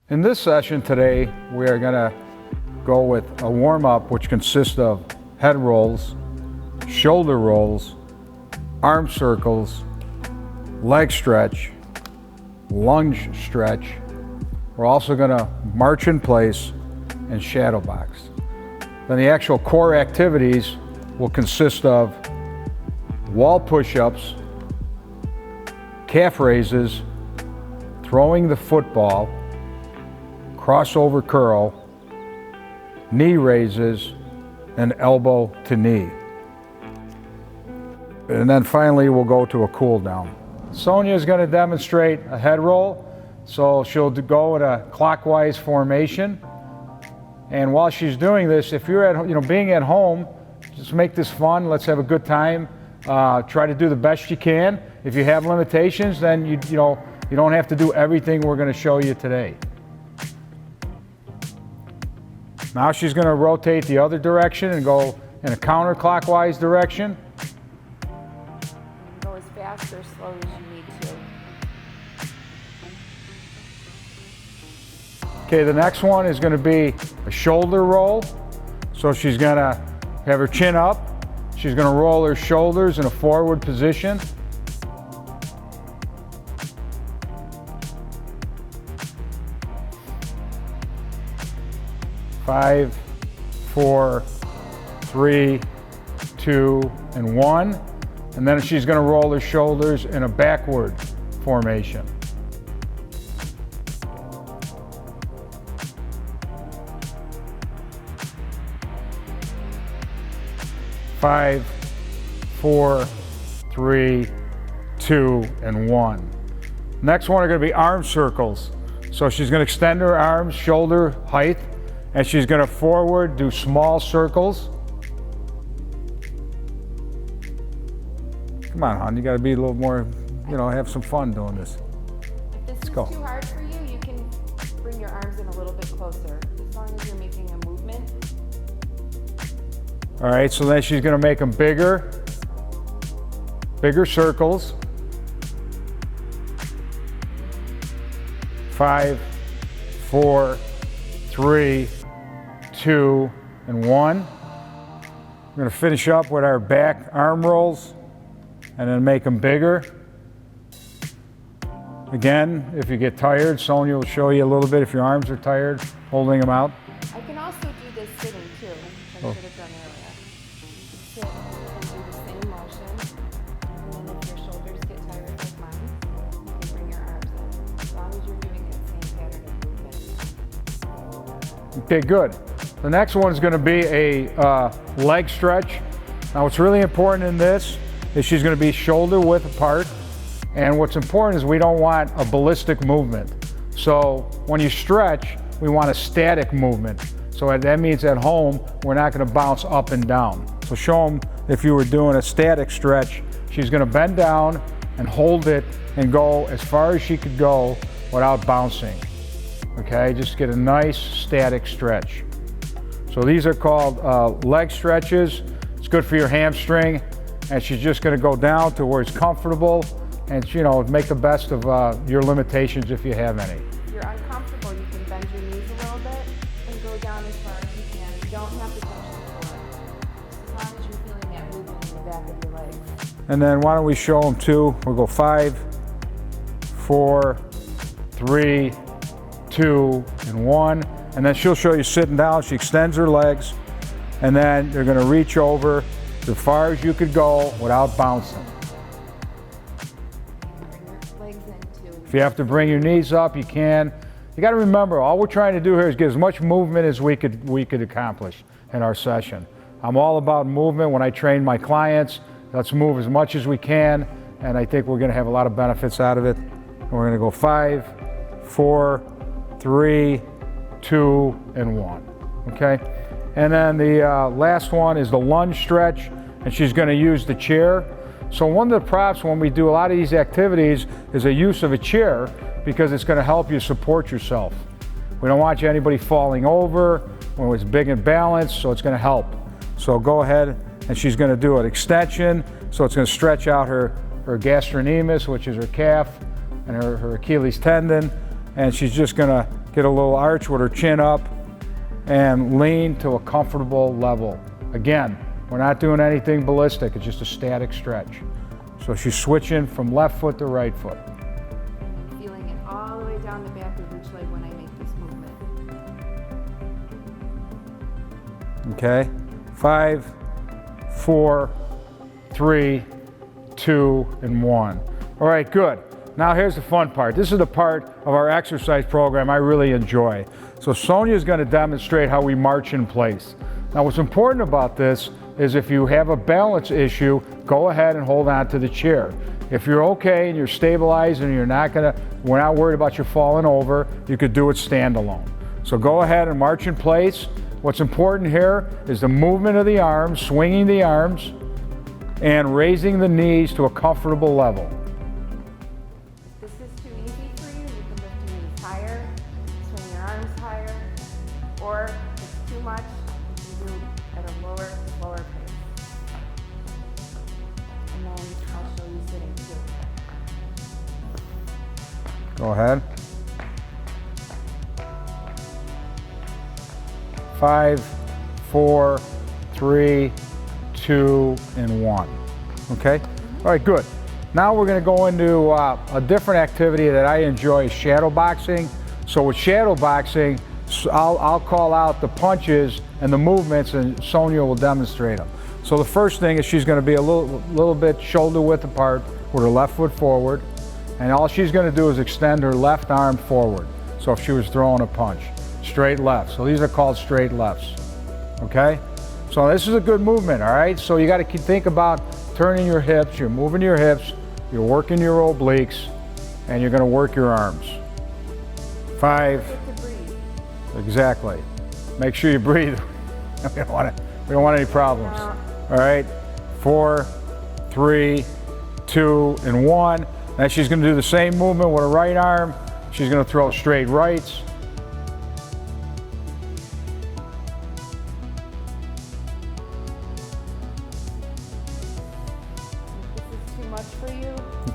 In this session today, we are going to go with a warm-up which consists of head rolls, shoulder rolls, arm circles, leg stretch, lunge stretch. We're also going to march in place and shadow box. Then the actual core activities will consist of wall push-ups, calf raises, throwing the football, crossover curl, knee raises, and elbow to knee. And then finally we'll go to a cool down. Sonja is going to demonstrate a head roll. So she'll go in a clockwise formation. And while she's doing this, if you're at, being at home, just make this fun. Let's have a good time. Try to do the best you can. If you have limitations, then you don't have to do everything we're going to show you today. Now she's going to rotate the other direction and go in a counterclockwise direction. Go as fast or slow as you need to. Okay, the next one is going to be a shoulder roll. So she's going to have her chin up. She's going to roll her shoulders in a forward position. Five, 4, 3, 2, and 1. And then she's going to roll her shoulders in a backward formation. Five, 4, 3, 2, and 1. Next one are going to be arm circles. So she's going to extend her arms shoulder height, and she's going to forward do small circles. Come on, hon, you got to be a little more, have some fun doing this. If this is go. too hard for you, you can bring your arms in a little bit closer, as long as you're making a movement. All right, so then she's going to make them bigger circles. 5, 4, 3, 2, and 1. We're going to finish up with our back arm rolls and then make them bigger. Again, if you get tired, Sonja will show you a little bit if your arms are tired, holding them out. I can also do this sitting too, which I should have done earlier. Sit and do the same motion. And then if your shoulders get tired like mine, you can bring your arms in. As long as you're doing that same pattern of movement. Okay, good. The next one is going to be a leg stretch. Now what's really important in this is she's going to be shoulder width apart. And what's important is we don't want a ballistic movement. So when you stretch, we want a static movement. So that means at home, we're not going to bounce up and down. So show them if you were doing a static stretch, she's going to bend down and hold it and go as far as she could go without bouncing. Okay, just get a nice static stretch. So these are called leg stretches. It's good for your hamstring, and she's just going to go down to where it's comfortable and make the best of your limitations if you have any. If you're uncomfortable, you can bend your knees a little bit and go down as far as you can. You don't have to touch the floor, as long as you're feeling that movement in the back of your legs. And then why don't we show them two? We'll go 5, 4, 3, 2, and 1. And then she'll show you sitting down. She extends her legs, and then you're going to reach over as far as you could go without bouncing. Bring your legs in too. If you have to bring your knees up, you can. You got to remember, all we're trying to do here is get as much movement as we could accomplish in our session. I'm all about movement. When I train my clients, let's move as much as we can, and I think we're going to have a lot of benefits out of it. And we're going to go 5, 4, 3, 2, and 1. Okay? And then the last one is the lunge stretch, and she's going to use the chair. So one of the props when we do a lot of these activities is a use of a chair, because it's going to help you support yourself. We don't want anybody falling over when it's big and balanced, so it's going to help. So go ahead, and she's going to do an extension, so it's going to stretch out her gastrocnemius, which is her calf, and her Achilles tendon, and she's just going to get a little arch with her chin up, and lean to a comfortable level. Again, we're not doing anything ballistic, it's just a static stretch. So she's switching from left foot to right foot. Feeling it all the way down the back of each leg when I make this movement. Okay, 5, 4, 3, 2, and 1. All right, good. Now here's the fun part. This is the part of our exercise program I really enjoy. So Sonja is going to demonstrate how we march in place. Now what's important about this is if you have a balance issue, go ahead and hold on to the chair. If you're okay and you're stabilized and we're not worried about you falling over, you could do it standalone. So go ahead and march in place. What's important here is the movement of the arms, swinging the arms, and raising the knees to a comfortable level. If this is too easy for you, you can lift your knees higher, swing your arms higher, or if it's too much, you do at a slower pace. And then I'll show you sitting too. Go ahead. 5, 4, 3, 2, and 1. Okay? All right, good. Now we're going to go into a different activity that I enjoy, shadow boxing. So with shadow boxing, I'll call out the punches and the movements, and Sonja will demonstrate them. So the first thing is she's going to be a little bit shoulder width apart with her left foot forward, and all she's going to do is extend her left arm forward. So if she was throwing a punch, straight left. So these are called straight lefts. Okay? So this is a good movement, all right? So you got to think about turning your hips, you're moving your hips, you're working your obliques, and you're going to work your arms. 5. Exactly. Make sure you breathe. We don't want any problems. All right? 4, 3, 2, and 1. Now she's going to do the same movement with her right arm. She's going to throw straight rights.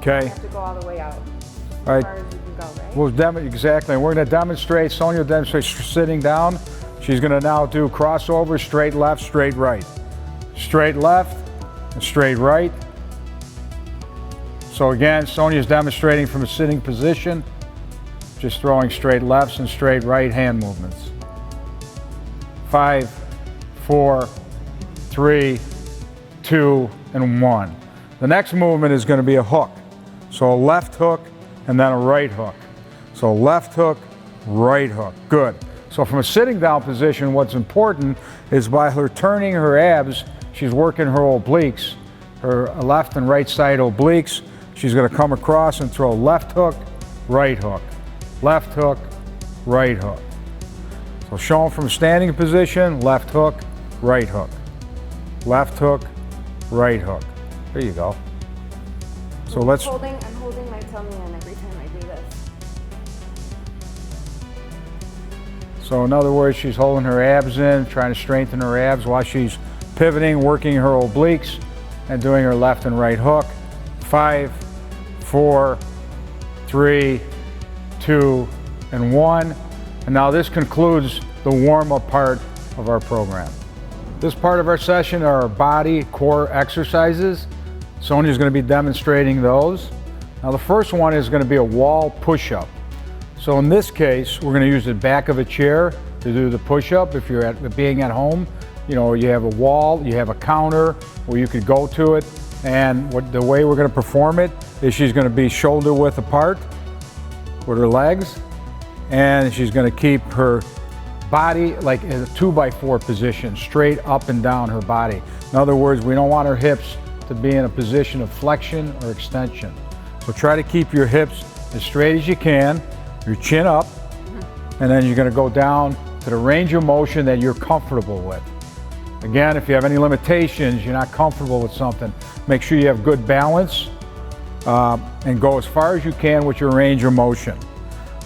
Okay. You have to go all the way out. All right. As far as you can go, right? Exactly. We're going to demonstrate. Sonja will demonstrate sitting down. She's going to now do crossover, straight left, straight right. Straight left and straight right. So again, Sonja is demonstrating from a sitting position, just throwing straight lefts and straight right hand movements. 5, 4, 3, 2, and 1. The next movement is going to be a hook. So a left hook and then a right hook. So left hook, right hook. Good. So from a sitting down position, what's important is by her turning her abs, she's working her obliques, her left and right side obliques. She's going to come across and throw left hook, right hook, left hook, right hook. So show them from standing position, left hook, right hook, left hook, right hook. There you go. So let's. I'm holding my tummy in every time I do this. So in other words, she's holding her abs in, trying to strengthen her abs while she's pivoting, working her obliques, and doing her left and right hook. 5, 4, 3, 2, and 1. And now this concludes the warm-up part of our program. This part of our session are our body core exercises. Sonja is going to be demonstrating those. Now the first one is going to be a wall push-up. So in this case, we're going to use the back of a chair to do the push-up. If you're being at home, you know, you have a wall, you have a counter where you could go to it. And the way we're going to perform it is she's going to be shoulder width apart with her legs. And she's going to keep her body like in a 2x4 position, straight up and down her body. In other words, we don't want her hips to be in a position of flexion or extension. So try to keep your hips as straight as you can, your chin up, and then you're going to go down to the range of motion that you're comfortable with. Again, if you have any limitations, you're not comfortable with something, make sure you have good balance and go as far as you can with your range of motion.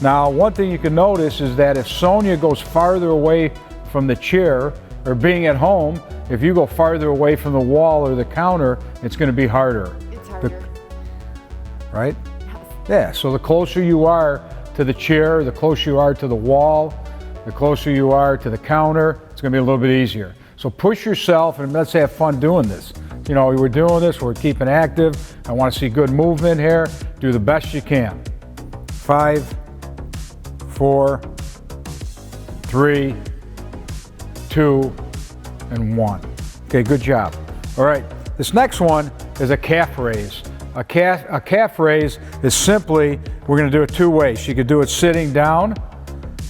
Now, one thing you can notice is that if Sonja goes farther away from the chair or being at home, if you go farther away from the wall or the counter, it's going to be harder. It's harder. Right? Yes. Yeah, so the closer you are to the chair, the closer you are to the wall, the closer you are to the counter, it's going to be a little bit easier. So push yourself and let's have fun doing this. You know, we're doing this, we're keeping active. I want to see good movement here. Do the best you can. 5, 4, 3, 2, and 1. Okay, good job. All right, this next one is a calf raise. A calf raise is simply, we're going to do it two ways. She could do it sitting down.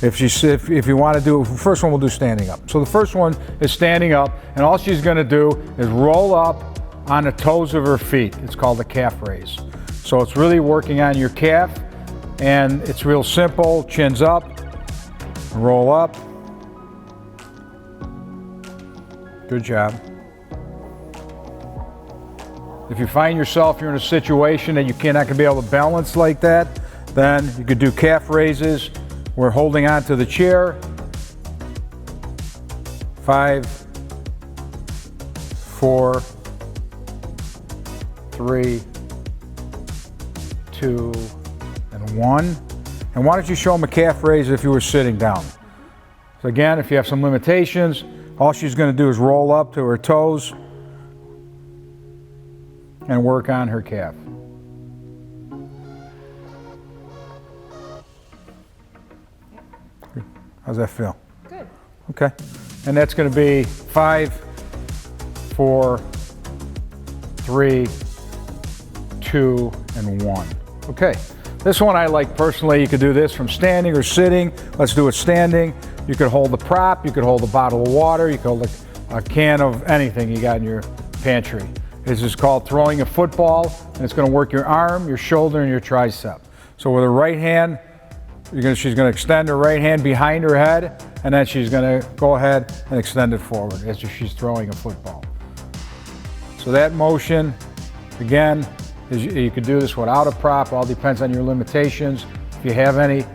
If you want to do it, first one we'll do standing up. So the first one is standing up, and all she's going to do is roll up on the toes of her feet. It's called a calf raise. So it's really working on your calf, and it's real simple. Chins up, roll up. Good job. If you find yourself you're in a situation that you're not going to be able to balance like that, then you could do calf raises. We're holding on to the chair. 5, 4, 3, 2, and 1. And why don't you show them a calf raise if you were sitting down? So again, if you have some limitations, all she's going to do is roll up to her toes and work on her calf. How's that feel? Good. Okay. And that's going to be 5, 4, 3, 2, and 1. Okay. This one I like personally. You could do this from standing or sitting. Let's do it standing. You could hold the prop. You could hold a bottle of water. You could hold a can of anything you got in your pantry. This is called throwing a football, and it's going to work your arm, your shoulder, and your tricep. So with her right hand, she's going to extend her right hand behind her head, and then she's going to go ahead and extend it forward as if she's throwing a football. So that motion, again, you could do this without a prop. All depends on your limitations, if you have any,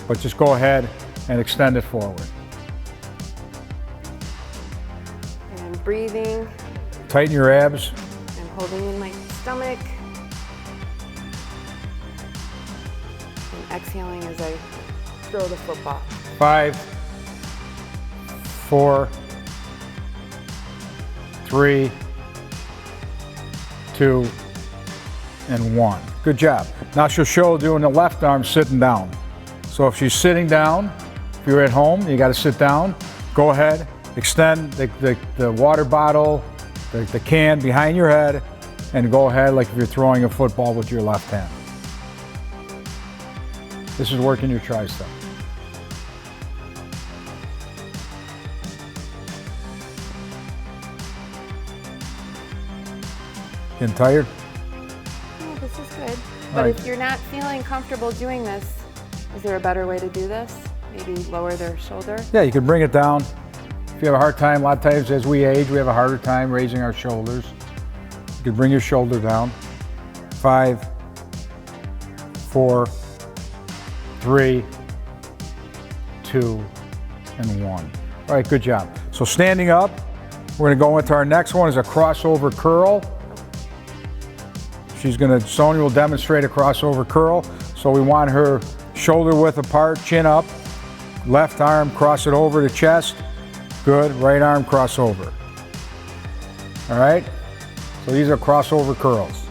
but just go ahead and extend it forward. And breathing. Tighten your abs. I'm holding in my stomach. And exhaling as I throw the football. 5, 4, 3, 2, and 1. Good job. Now she'll show doing the left arm sitting down. So if she's sitting down, if you're at home, you got to sit down, go ahead, extend the water bottle, the can behind your head, and go ahead like if you're throwing a football with your left hand. This is working your tricep. Getting tired? Oh, this is good. But right. If you're not feeling comfortable doing this, is there a better way to do this? Maybe lower their shoulder? Yeah, you can bring it down. If you have a hard time, a lot of times as we age, we have a harder time raising our shoulders. You can bring your shoulder down. 5, 4, 3, 2, and 1. All right, good job. So standing up, we're going to go into our next one is a crossover curl. Sonja will demonstrate a crossover curl. So we want her shoulder width apart, chin up, left arm cross it over the chest. Good, right arm cross over. All right, so these are crossover curls.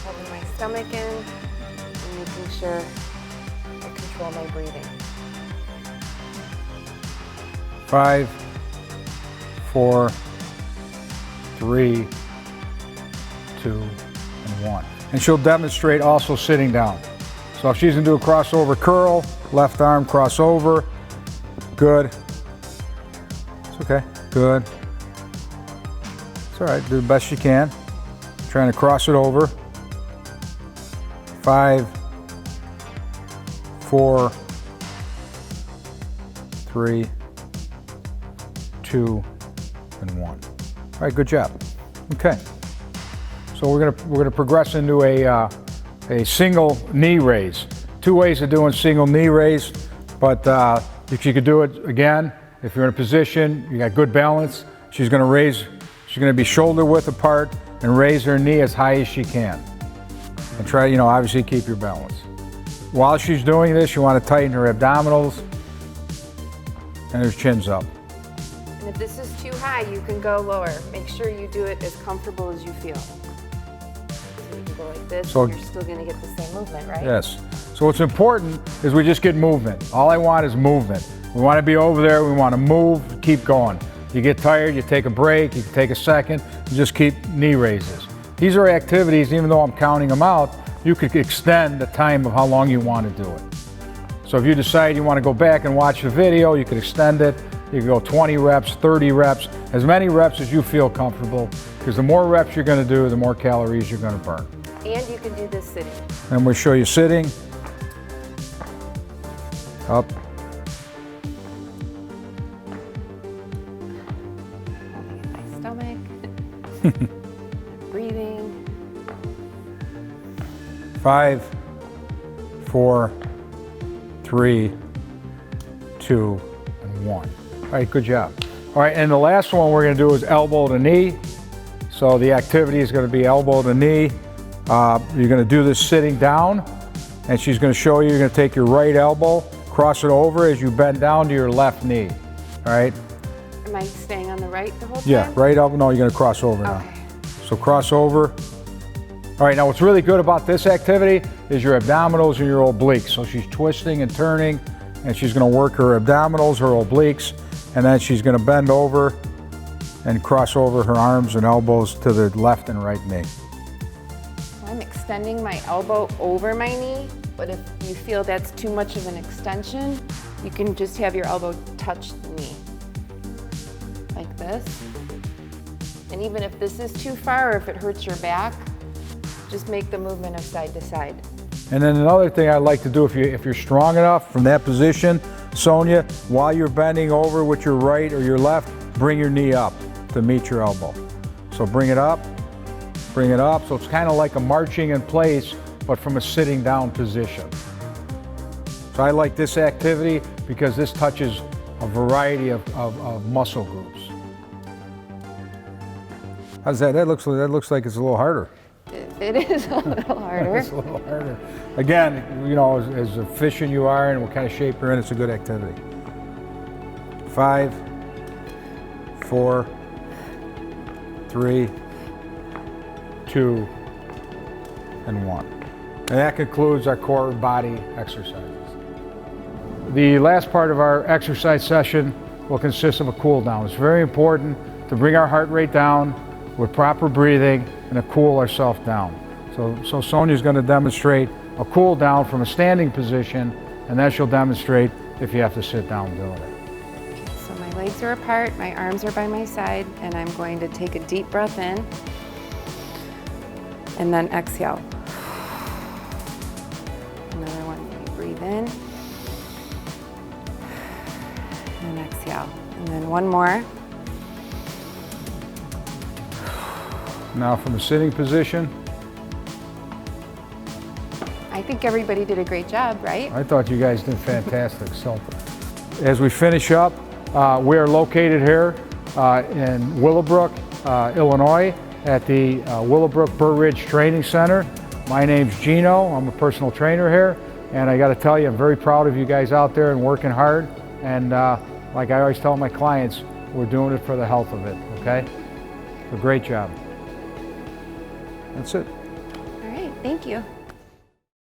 Holding my stomach in and making sure I control my breathing. 5, 4, 3, 2, and 1. And she'll demonstrate also sitting down. So if she's gonna do a crossover curl, left arm cross over, good. It's okay, good. It's all right, do the best you can. Trying to cross it over. 5, 4, 3, 2, and 1. All right, good job. Okay. So we're gonna progress into a single knee raise. Two ways of doing single knee raise, but if you could do it again, if you're in a position, you got good balance, she's gonna be shoulder width apart and raise her knee as high as she can. And try, you know, obviously keep your balance. While she's doing this, you want to tighten her abdominals and her chin's up. And if this is too high, you can go lower. Make sure you do it as comfortable as you feel. So you can go like this, So- and you're still gonna get the same movement, right? Yes. So what's important is we just get movement. All I want is movement. We want to be over there, we want to move, keep going. You get tired, you take a break, you can take a second, you just keep knee raises. These are activities, even though I'm counting them out, you could extend the time of how long you want to do it. So if you decide you want to go back and watch the video, you could extend it. You can go 20 reps, 30 reps, as many reps as you feel comfortable, because the more reps you're going to do, the more calories you're going to burn. And you can do this sitting. And we'll show you sitting. Up. My stomach. Breathing. 5, 4, 3, 2, and 1. All right, good job. All right, and the last one we're going to do is elbow to knee. So the activity is going to be elbow to knee. You're going to do this sitting down, and she's going to show you, you're going to take your right elbow, cross it over as you bend down to your left knee. All right? Am I staying on the right the whole time? Yeah, right elbow. No, you're going to cross over now. Okay. So cross over. All right, now what's really good about this activity is your abdominals and your obliques. So she's twisting and turning, and she's going to work her abdominals, her obliques, and then she's going to bend over and cross over her arms and elbows to the left and right knee. I'm extending my elbow over my knee, but if you feel that's too much of an extension, you can just have your elbow touch the knee. Like this. And even if this is too far or if it hurts your back, just make the movement of side to side. And then another thing I'd like to do, if you're strong enough from that position, Sonja, while you're bending over with your right or your left, bring your knee up to meet your elbow. So bring it up, bring it up. So it's kind of like a marching in place, but from a sitting down position. So I like this activity because this touches a variety of muscle groups. How's that? That looks like it's a little harder. It is a little harder. It's a little harder. Again, you know, as efficient you are and what kind of shape you're in, it's a good activity. 5, 4, 3, 2, and 1. And that concludes our core body exercises. The last part of our exercise session will consist of a cool down. It's very important to bring our heart rate down with proper breathing and to cool ourselves down. So Sonja's going to demonstrate a cool down from a standing position, and then she'll demonstrate if you have to sit down doing it. So my legs are apart, my arms are by my side, and I'm going to take a deep breath in and then exhale. Another one, breathe in and exhale. And then one more. Now from a sitting position. I think everybody did a great job, right? I thought you guys did fantastic. So as we finish up, we are located here in Willowbrook, Illinois at the Willowbrook Burr Ridge Training Center. My name's Geno. I'm a personal trainer here, and I got to tell you, I'm very proud of you guys out there and working hard. And like I always tell my clients, we're doing it for the health of it, okay? So great job. That's it. All right, thank you.